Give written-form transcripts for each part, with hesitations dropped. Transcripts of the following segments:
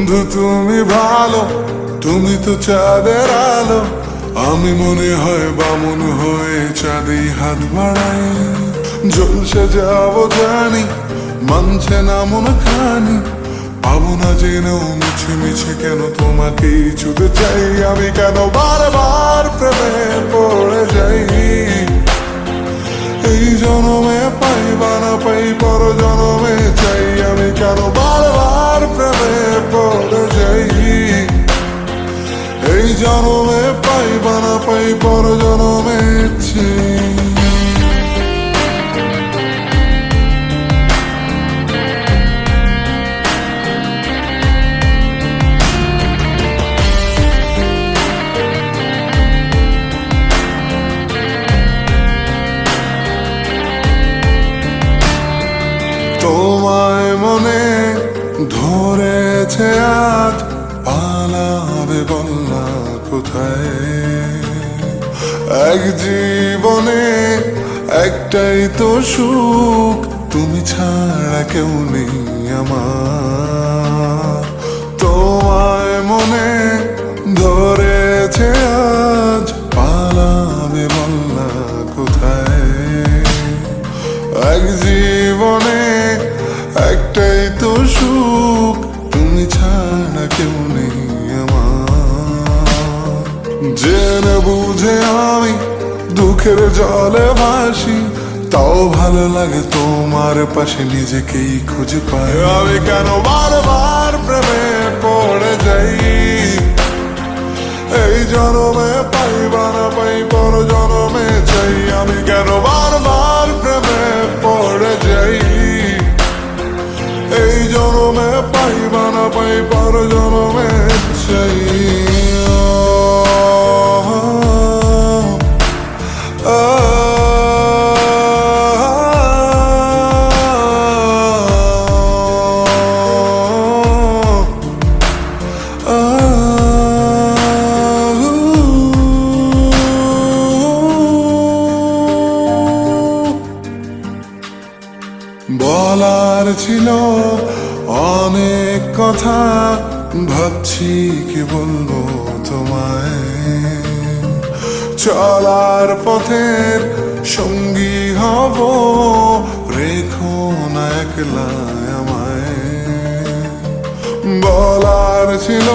বন্ধু তুমি ভালো, তুমি তো চাঁদের আলো। আমি মনে হয় বামুন হয়ে চাঁদেই হাত বাড়াই। জলসে যাবো জানি, মানছে না মন খানি। পাবো না জেনেও মিছে মিছে কেন তোমাকেই ছুতে চাই। আমি কেন বারবার প্রেমে পড়ে যাই। এই জনমে পাই বা না পাই, পর জনমে চাই। আমি কেন বারবার প্রেমে পড়ে যাই। এই জনমে পাই বা না পাই, পর জনমে চাই। তোমায় মনে ধরেছে আজ, পালাবে বলনা কোথায়। এক জীবনে একটাই তো সুখ, তুমি ছাড়া কেউ নেই আমার। তোমায় মনে ধরেছে আজ, পালাবে বলনা কোথায়। এক জীবনে একটাই তো সুখ, তুমি ছাড়া কেউ নেই আমার। জেনে বুঝে আমি দুঃখের জলে ভাসি, তাও ভালো লাগে তোমার পাশে নিজেকেই খুঁজে পাই। আমি কেন বারবার প্রেমে পড়ে যাই। এই জনমে পাই বা না পাই, পর জনমে চাই। আমি কেন বারবার প্রেমে পড়ে যাই। এই জনমে পাই বা না পাই, পর জনমে চাই। বলার ছিল অনেক কথা, ভাবছি কি বলবো তোমায়। চলার পথের সঙ্গী হব, রেখো না একলা আমায়। বলার ছিল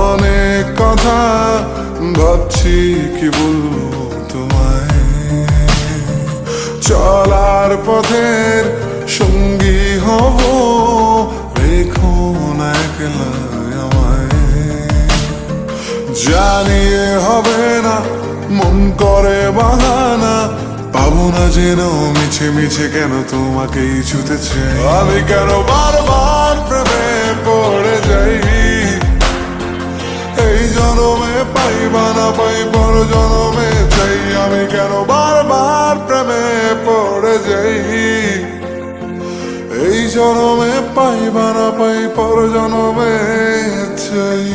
অনেক কথা, ভাবছি কি বলবো তোমায়। চলার পথের সঙ্গী হব, রেখো না একলা আমায়। জানিয়ে হবে না, মন করে বাহানা। পাবো না যেন মিছে মিছে কেন তোমাকেই ছুতে চাই। আমি কেন বারবার প্রেমে পড়ে যাই। এই জনমে পাই বা না পাই, পর জনমে চাই। আমি কেন বারবার প্রেমে পড়ে যাই। এই জনমে পাই বা না পাই, পর জনমে চাই।